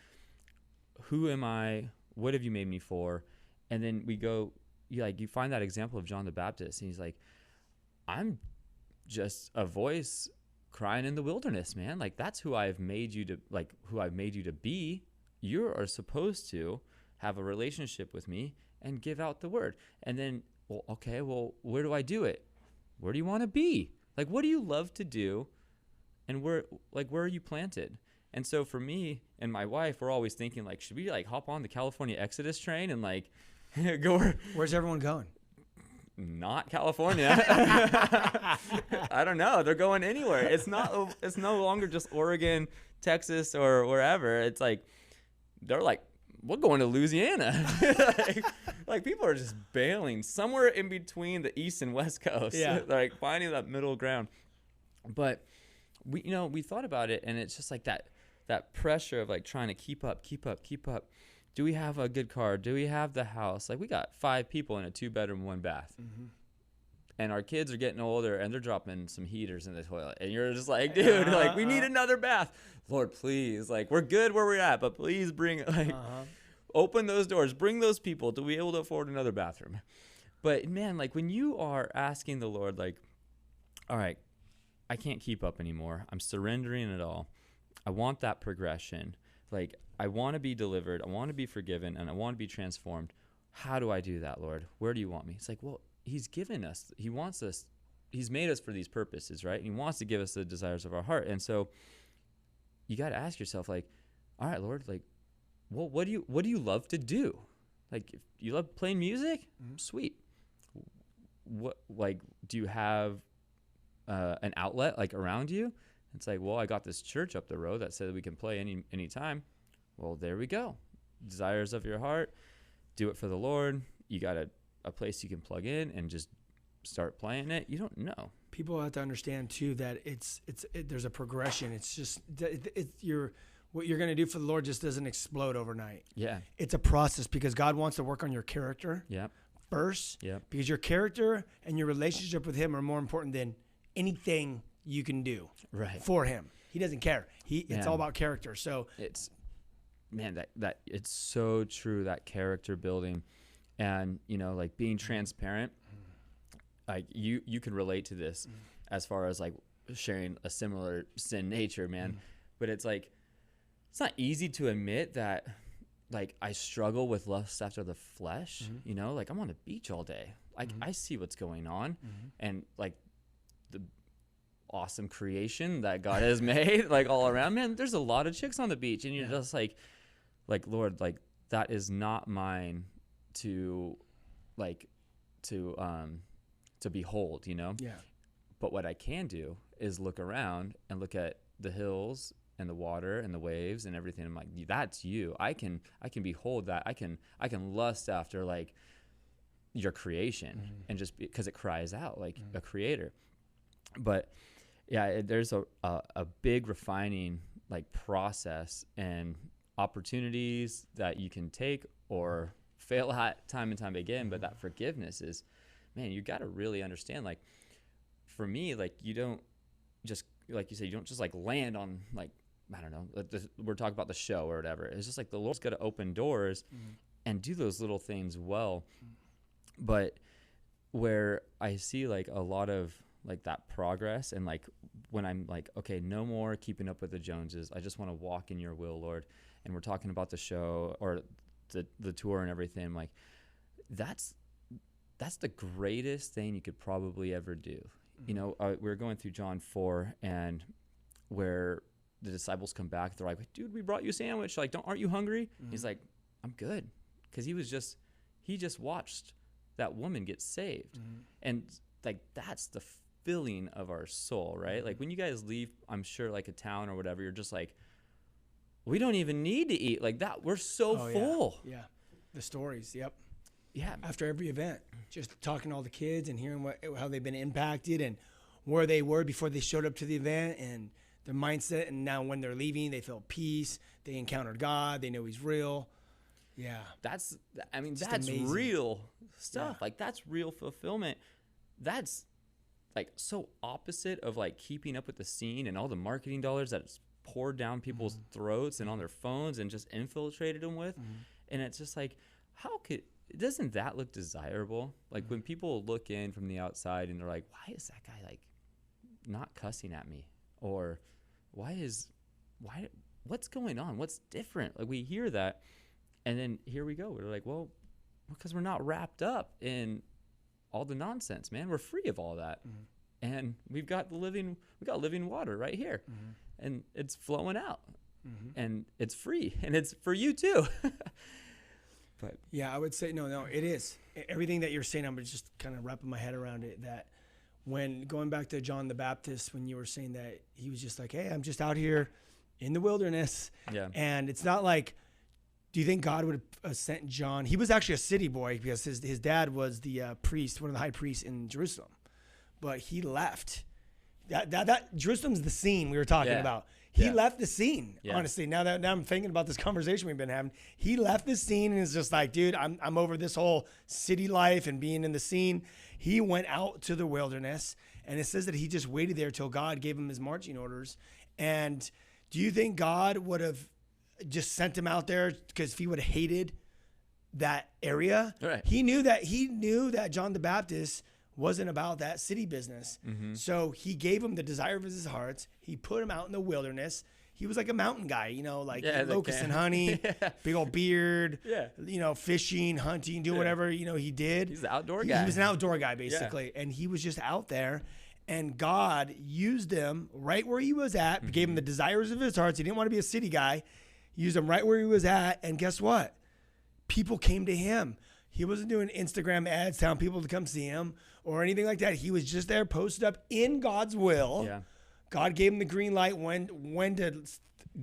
who am I? What have you made me for? And then we go, you find that example of John the Baptist, and he's like, I'm just a voice crying in the wilderness, man. Like, that's who I've made you to be. You are supposed to have a relationship with me and give out the word. And then, where do I do it? Where do you want to be? Like, what do you love to do? And where are you planted? And so for me and my wife, we're always thinking like, should we like hop on the California Exodus train and like go Where's everyone going? Not California. I don't know. They're going anywhere. It's no longer just Oregon, Texas, or wherever. It's like, they're like, we're going to Louisiana. like people are just bailing somewhere in between the East and West Coast. Yeah. Like finding that middle ground. But we thought about it, and it's just like that pressure of like trying to keep up. Do we have a good car? Do we have the house? Like, we got 5 people in a 2-bedroom, 1-bath. Mm-hmm. And our kids are getting older, and they're dropping some heaters in the toilet. And you're just like, dude, like, we need another bath. Lord, please. Like, we're good where we're at, but please bring, like, open those doors. Bring those people to be able to afford another bathroom. But, man, like, when you are asking the Lord, like, all right, I can't keep up anymore. I'm surrendering it all. I want that progression. Like, I want to be delivered, I want to be forgiven, and I want to be transformed. How do I do that, Lord? Where do you want me? It's like, well, he's given us, he wants us, he's made us for these purposes, right? And he wants to give us the desires of our heart. And so you got to ask yourself, like, all right, Lord, like, well, what do you love to do? Like, if you love playing music, sweet. What, like, do you have an outlet like around you? It's like, well, I got this church up the road that said we can play any time. Well, there we go. Desires of your heart, do it for the Lord. You got a place you can plug in and just start playing it. You don't know. People have to understand too that there's a progression. It's just what you're going to do for the Lord just doesn't explode overnight. Yeah. It's a process, because God wants to work on your character first. Yeah. Because your character and your relationship with him are more important than anything you can do for him. He doesn't care. It's all about character. So it's, man, that it's so true, that character building, and like being transparent. Like you can relate to this as far as like sharing a similar sin nature, man. But it's like, it's not easy to admit that like I struggle with lust after the flesh. Like I'm on the beach all day. Like I see what's going on, and like awesome creation that God has made, like all around, man, there's a lot of chicks on the beach, and you're just like, Lord, like that is not mine to behold, you know? Yeah. But what I can do is look around and look at the hills and the water and the waves and everything. I'm like, that's you. I can behold that. I can lust after like your creation, and just because it cries out like a creator. But yeah, there's a big refining like process and opportunities that you can take or fail at time and time again. But that forgiveness is, man, you got to really understand, like for me, like you don't just, like you said, you don't just like land on like, I don't know, we're talking about the show or whatever. It's just like the Lord's got to open doors and do those little things well. But where I see like a lot of like that progress, and like when I'm like, okay, no more keeping up with the Joneses. I just want to walk in your will, Lord. And we're talking about the show or the tour and everything. I'm like, that's the greatest thing you could probably ever do. You know, we were going through John 4, and where the disciples come back, they're like, dude, we brought you a sandwich. Like, aren't you hungry? He's like, I'm good. Because he just watched that woman get saved. And like, that's the filling of our soul, right? Like when you guys leave, I'm sure like a town or whatever, you're just like, we don't even need to eat like that. We're so full. Yeah. The stories. Yep. Yeah. After every event, just talking to all the kids and hearing how they've been impacted and where they were before they showed up to the event and their mindset. And now when they're leaving, they feel peace. They encountered God. They know he's real. Yeah. That's amazing. real stuff. Yeah. Like that's real fulfillment. That's like so opposite of like keeping up with the scene and all the marketing dollars that's poured down people's throats and on their phones and just infiltrated them with. And it's just like, doesn't that look desirable? Like when people look in from the outside and they're like, why is that guy like not cussing at me? Or what's going on? What's different? Like we hear that. And then here we go. We're like, well, because we're not wrapped up in all the nonsense, man. We're free of all that. And we've got living water right here. And it's flowing out. And it's free. And it's for you too. But yeah, I would say, no, it is. Everything that you're saying, I'm just kind of wrapping my head around it, that when going back to John the Baptist, when you were saying that he was just like, hey, I'm just out here in the wilderness. Yeah. And it's not like, do you think God would have sent John? He was actually a city boy because his dad was the priest, one of the high priests in Jerusalem. But he left. That Jerusalem's the scene we were talking about. He left the scene, honestly. Now I'm thinking about this conversation we've been having. He left the scene and is just like, dude, I'm over this whole city life and being in the scene. He went out to the wilderness, and it says that he just waited there till God gave him his marching orders. And do you think God would have just sent him out there because if he would have hated that area? Right. He knew that John the Baptist wasn't about that city business. So he gave him the desire of his heart. He put him out in the wilderness. He was like a mountain guy, like locusts and honey, big old beard, fishing, hunting, doing whatever, he did. He's the outdoor guy. He was an outdoor guy, basically. And he was just out there. And God used him right where he was at, gave him the desires of his heart. He didn't want to be a city guy. He used him right where he was at. And guess what? People came to him. He wasn't doing Instagram ads telling people to come see him or anything like that. He was just there posted up in God's will. Yeah. God gave him the green light when to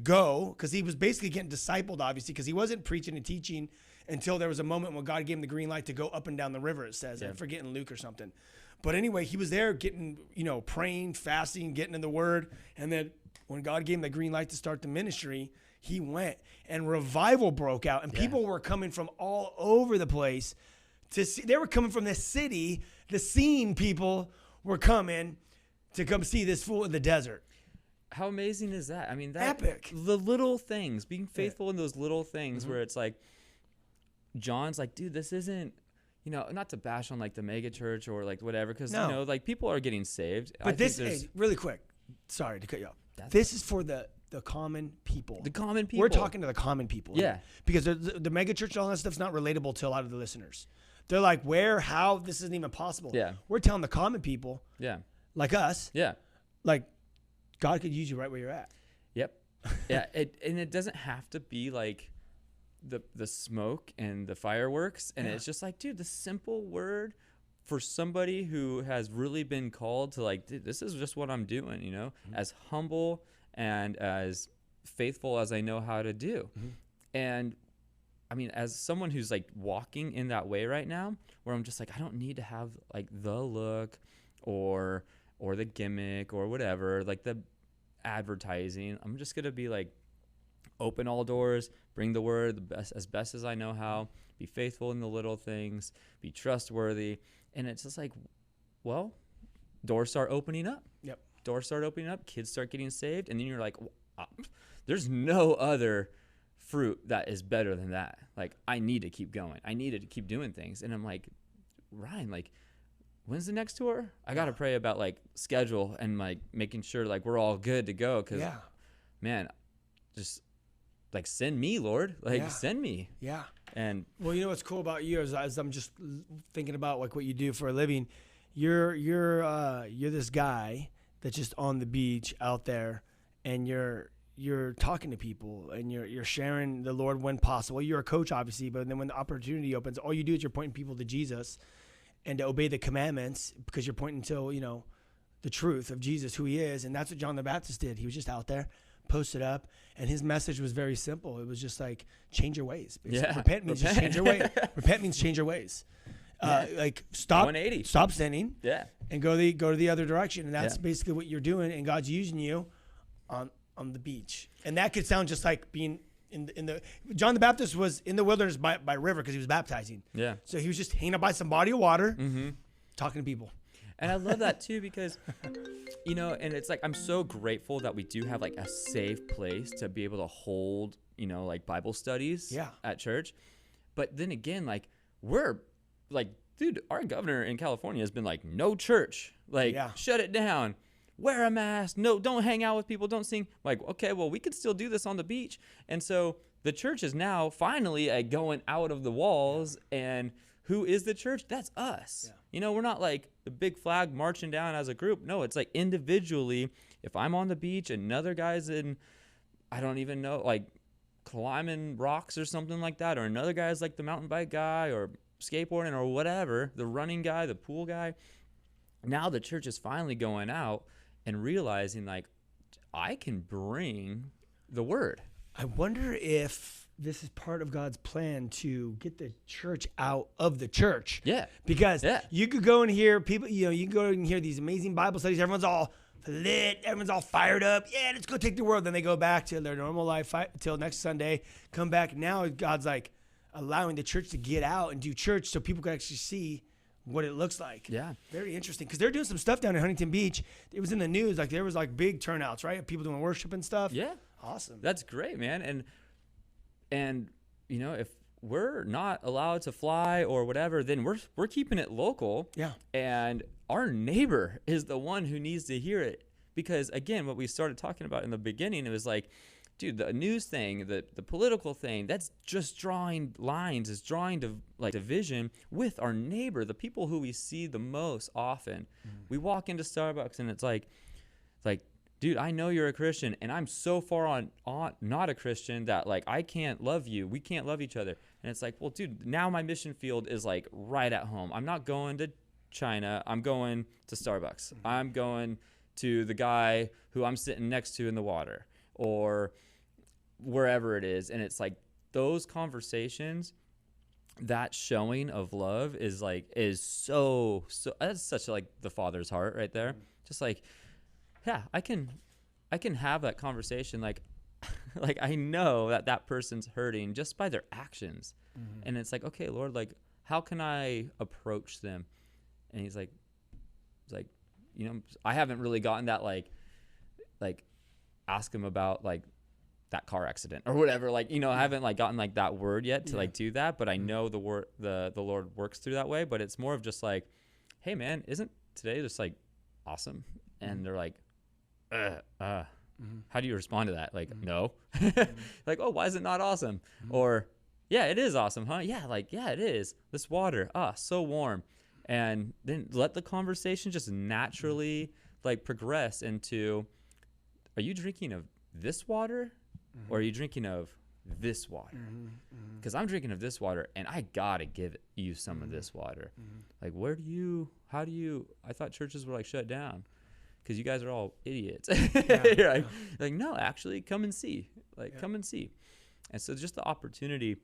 go, because he was basically getting discipled, obviously, because he wasn't preaching and teaching until there was a moment when God gave him the green light to go up and down the river, it says. I'm forgetting Luke or something. But anyway, he was there getting, praying, fasting, getting in the word. And then when God gave him the green light to start the ministry, he went and revival broke out, and people were coming from all over the place to see. They were coming from the city. The scene people were coming to come see this fool in the desert. How amazing is that? I mean, that epic. The little things, being faithful in those little things where it's like, John's like, dude, this isn't, not to bash on like the mega church or like whatever, because like people are getting saved. But really quick, sorry to cut you off. This is for the common people. The common people. We're talking to the common people. Yeah. Because the mega church and all that stuff's not relatable to a lot of the listeners. They're like, where, how, this isn't even possible. Yeah. We're telling the common people. Yeah. Like us. Yeah. like God could use you right where you're at. Yep. Yeah. And it doesn't have to be like the smoke and the fireworks. And it's just like, dude, the simple word for somebody who has really been called to like, dude, this is just what I'm doing, you know, as humble and as faithful as I know how to do. And I mean, as someone who's like walking in that way right now, where I'm just like, I don't need to have like the look or the gimmick or whatever, like the advertising. I'm just going to be like, open all doors, bring the word as best as I know how, be faithful in the little things, be trustworthy. And it's just like, well, doors start opening up. Yep. Doors start opening up, kids start getting saved. And then you're like, there's no other fruit that is better than that. Like, I need to keep going. I need to keep doing things. And I'm like, Ryan, like, when's the next tour? I got to pray about like schedule and like making sure like we're all good to go. Cause man, just like send me, Lord, like send me. Yeah. And well, you know what's cool about you is as I'm just thinking about like what you do for a living, you're this guy that's just on the beach out there, and you're talking to people and you're sharing the Lord when possible. You're a coach, obviously, but then when the opportunity opens, all you do is you're pointing people to Jesus and to obey the commandments, because you're pointing to, you know, the truth of Jesus, who he is. And that's what John the Baptist did. He was just out there, posted up, and his message was very simple. It was just like, change your ways. Basically. Yeah. Repent means just change your ways. Repent means change your ways. Like stop 180. Stop sinning. Yeah. And go to the other direction. And that's basically what you're doing. And God's using you on the beach. And that could sound just like being in the John the Baptist was in the wilderness by river because he was baptizing. Yeah. So he was just hanging up by some body of water, talking to people. And I love that too, because, you know, and it's like, I'm so grateful that we do have like a safe place to be able to hold, you know, like Bible studies at church. But then again, like we're like, dude, our governor in California has been like, no church, like shut it down, wear a mask. No, don't hang out with people. Don't sing. Like, okay, well, we could still do this on the beach. And so the church is now finally going out of the walls. And who is the church? That's us. Yeah. You know, we're not like the big flag marching down as a group. No, it's like individually. If I'm on the beach, another guy's in, I don't even know, like climbing rocks or something like that, or another guy's like the mountain bike guy or skateboarding or whatever, the running guy, the pool guy. Now the church is finally going out and realizing like, I can bring the word. I wonder if this is part of God's plan to get the church out of the church. Yeah. Because you could go and hear people, you know, you can go and hear these amazing Bible studies. Everyone's all lit. Everyone's all fired up. Yeah, let's go take the world. Then they go back to their normal life till next Sunday, come back. Now God's like allowing the church to get out and do church so people can actually see what it looks like. Yeah. Very interesting. Because they're doing some stuff down in Huntington Beach. It was in the news. Like there was like big turnouts, right? People doing worship and stuff. Yeah. Awesome. That's great, man. And you know, if we're not allowed to fly or whatever, then we're keeping it local. Yeah. And our neighbor is the one who needs to hear it. Because again, what we started talking about in the beginning, it was like, dude, the news thing, the political thing, that's just drawing lines, is drawing to like division with our neighbor, the people who we see the most often. We walk into Starbucks and it's like, dude, I know you're a Christian, and I'm so far on not a Christian that like I can't love you. We can't love each other. And it's like, well, dude, now my mission field is like right at home. I'm not going to China. I'm going to Starbucks. I'm going to the guy who I'm sitting next to in the water or wherever it is. And it's like those conversations, that showing of love is so that's such like the Father's heart right there. Just like, yeah, I can have that conversation. Like I know that person's hurting just by their actions. And it's like, okay, Lord, like, how can I approach them? And he's like, you know, I haven't really gotten that, like ask him about like that car accident or whatever. Like, you know, I haven't like gotten like that word yet to like do that, but I know the Lord works through that way. But it's more of just like, hey man, isn't today just like awesome? And they're like, how do you respond to that? Like, no. Like, oh, why is it not awesome? Or, yeah, it is awesome, huh? Yeah, like, yeah, it is. This water, so warm. And then let the conversation just naturally like progress into, are you drinking of this water or are you drinking of this water? Because I'm drinking of this water and I gotta give you some of this water. Like, how do you, I thought churches were like shut down because you guys are all idiots. You're like, no, actually come and see, come and see. And so just the opportunity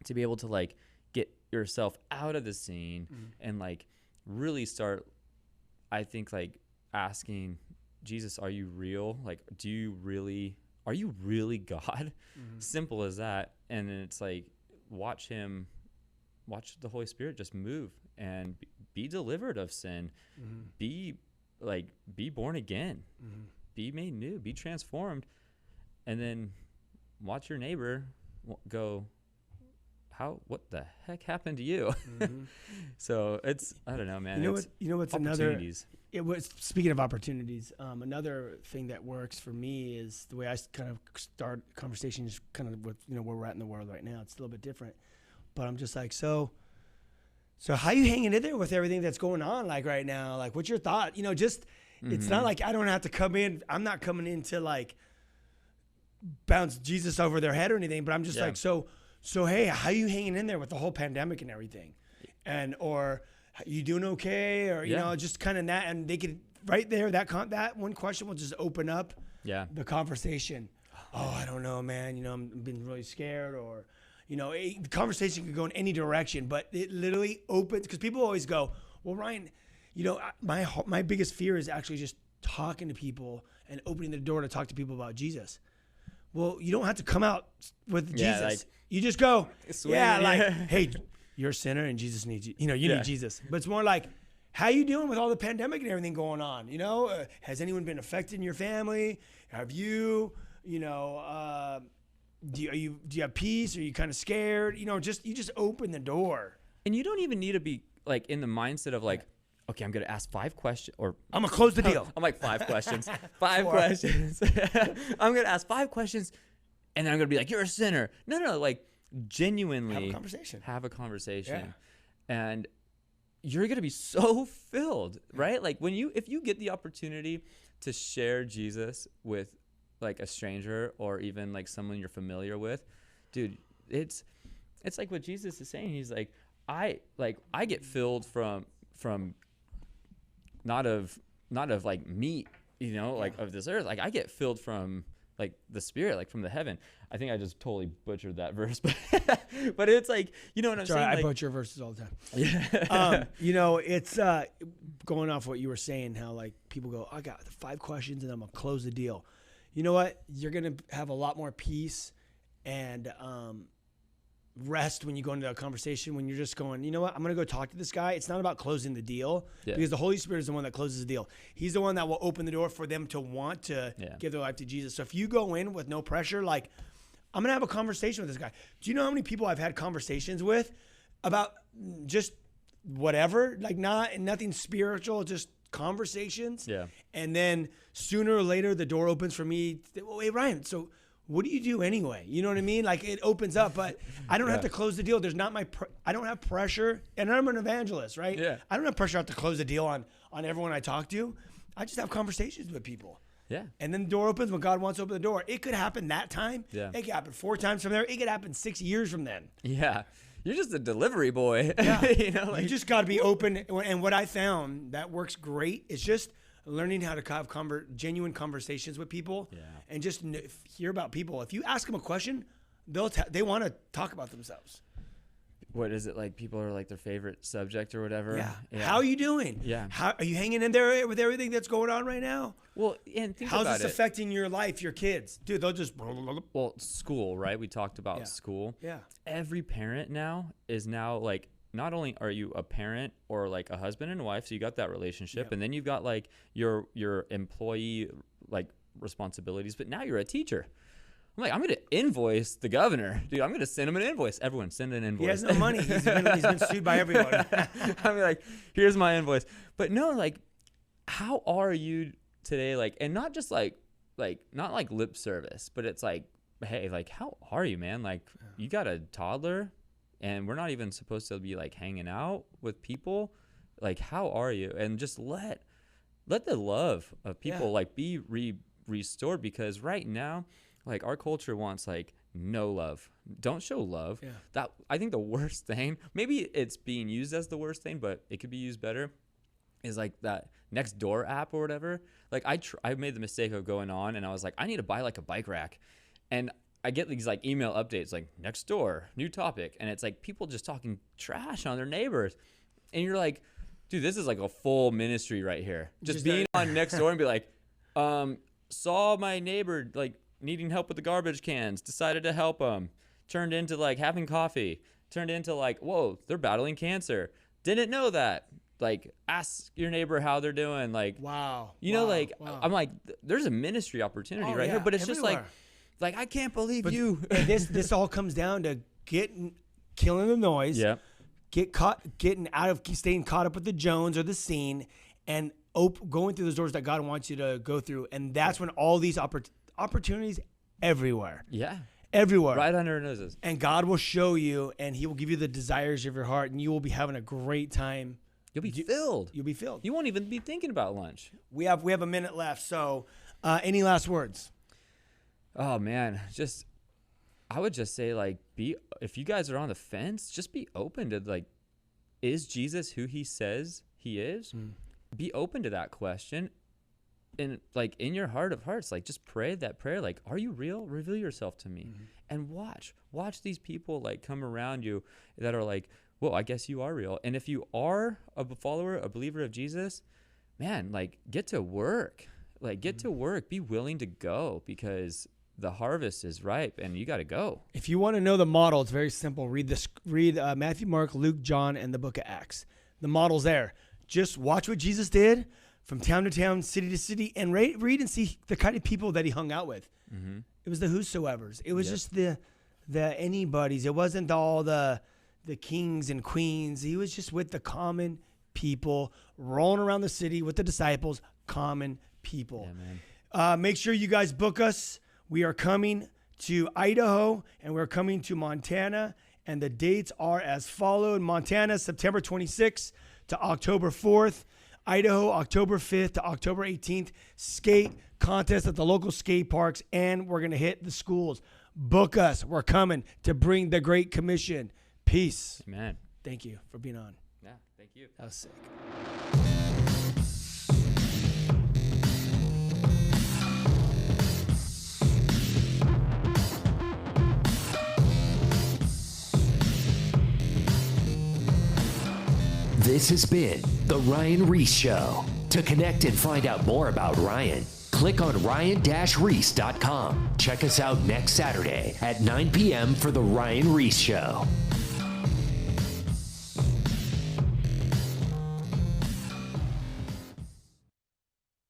to be able to like get yourself out of the scene and like really start, I think, like asking Jesus, are you real? Like, are you really God? Simple as that. And then it's like, watch the Holy Spirit just move and be delivered of sin. Be born again, be made new, be transformed. And then watch your neighbor go, what the heck happened to you? So it's, I don't know, man. You know what's another, speaking of opportunities, another thing that works for me is the way I kind of start conversations kind of with, where we're at in the world right now. It's a little bit different, but I'm just like, so how you hanging in there with everything that's going on like right now? Like, what's your thought? It's not like I don't have to come in. I'm not coming in to like bounce Jesus over their head or anything, but I'm just like, so hey, how you hanging in there with the whole pandemic and everything? Or you doing okay? Or, just kind of that. And they could right there, that one question will just open up the conversation. Oh, I don't know, man. I've been really scared, or, the conversation could go in any direction, but it literally opens, because people always go, well, Ryan, my biggest fear is actually just talking to people and opening the door to talk to people about Jesus. Well, you don't have to come out with Jesus. Like, you just go, hey, you're a sinner and Jesus needs you. You need Jesus. But it's more like, how you doing with all the pandemic and everything going on? Has anyone been affected in your family? Have you, do you have peace? Are you kind of scared? You just open the door. And you don't even need to be like in the mindset of like, okay, I'm going to ask 5 questions, or I'm going to close the deal. I'm like 5 questions, 5 questions. I'm going to ask 5 questions, and then I'm going to be like, you're a sinner. No, like genuinely have a conversation. And you're going to be so filled, right? Like if you get the opportunity to share Jesus with like a stranger or even like someone you're familiar with, dude, it's like what Jesus is saying. He's like, I get filled from not of like meat, like of this earth. Like I get filled from like the Spirit, like from the heaven. I think I just totally butchered that verse, but it's like, what I'm saying? I like, butcher verses all the time. It's going off what you were saying, how like people go, I got 5 questions and I'm gonna close the deal. You know what? You're gonna have a lot more peace and rest when you go into a conversation, when you're just going, you know what, I'm going to go talk to this guy. It's not about closing the deal, because the Holy Spirit is the one that closes the deal. He's the one that will open the door for them to want to give their life to Jesus. So if you go in with no pressure, like, I'm going to have a conversation with this guy. Do you know how many people I've had conversations with about just whatever, like nothing spiritual, just conversations. And then sooner or later, the door opens for me. Well, hey, Ryan, so what do you do anyway? You know what I mean? Like, it opens up, but I don't have to close the deal. There's not I don't have pressure, and I'm an evangelist, right? I don't have pressure to close the deal on everyone I talk to. I just have conversations with people. And then the door opens when God wants to open the door. It could happen that time. It could happen 4 times from there. It could happen 6 years from then. You're just a delivery boy. You just got to be open. And what I found that works great is just learning how to have genuine conversations with people, and just hear about people. If you ask them a question, they want to talk about themselves. What is it like? People are like their favorite subject or whatever. How are you doing? How are you hanging in there with everything that's going on right now? Well, and think how's about this affecting your life, your kids? Dude, they'll just... Well, school, right? We talked about school. Every parent now is like, not only are you a parent or like a husband and wife, so you got that relationship, and then you've got like your employee like responsibilities, but now you're a teacher. I'm like, I'm going to invoice the governor. Dude, I'm going to send him an invoice. Everyone, send an invoice. He has no money. He's been sued by everyone. I'm like, here's my invoice. But no, like, how are you today? Like, and not just like not like lip service, but it's like, hey, like, how are you, man? Like, you got a toddler and we're not even supposed to be like hanging out with people. Like, how are you? And just let let the love of people Yeah. like be restored, because right now, like our culture wants like no love. Don't show love. Yeah. That I think the worst thing, maybe it's being used as the worst thing, but it could be used better, is like that Next Door app or whatever. Like I made the mistake of going on and I was like, I need to buy like a bike rack. And I get these like email updates like Next Door, new topic. And it's like people just talking trash on their neighbors. And you're like, dude, this is like a full ministry right here. Just being on Next Door and be like, saw my neighbor like needing help with the garbage cans, decided to help them, turned into like having coffee, turned into like, whoa, they're battling cancer. Didn't know that. Like, ask your neighbor how they're doing. Like, Wow. you know, Wow. like, Wow. I'm like, there's a ministry opportunity right here, but it's just everywhere. like, I can't believe you. And this all comes down to killing the noise. Yeah. Staying caught up with the Jones or the scene, and going through those doors that God wants you to go through. And that's when all these opportunities everywhere. Yeah. Everywhere. Right under our noses. And God will show you, and he will give you the desires of your heart, and you will be having a great time. You'll be filled. You'll be filled. You won't even be thinking about lunch. We have a minute left. So any last words? Oh man, I would just say like, if you guys are on the fence, just be open to like, is Jesus who he says he is? Be open to that question. And like in your heart of hearts, like just pray that prayer. Like, are you real? Reveal yourself to me. And watch these people like come around you that are like, well, I guess you are real. And if you are a follower, a believer of Jesus, man, like get to work. Like get to work. Be willing to go, because the harvest is ripe and you got to go. If you want to know the model, it's very simple. Read Matthew, Mark, Luke, John, and the book of Acts. The model's there. Just watch what Jesus did from town to town, city to city, and read and see the kind of people that he hung out with. It was the whosoevers. It was just the anybody's. It wasn't all the kings and queens. He was just with the common people, rolling around the city with the disciples, common people. Yeah, man. Make sure you guys book us. We are coming to Idaho, and we're coming to Montana, and the dates are as followed. Montana, September 26th to October 4th. Idaho, October 5th to October 18th. Skate contest at the local skate parks, and we're going to hit the schools. Book us. We're coming to bring the Great Commission. Peace. Amen. Thank you for being on. Yeah, thank you. That was sick. This has been The Ryan Ries Show. To connect and find out more about Ryan, click on ryan-reese.com. Check us out next Saturday at 9 p.m. for The Ryan Ries Show.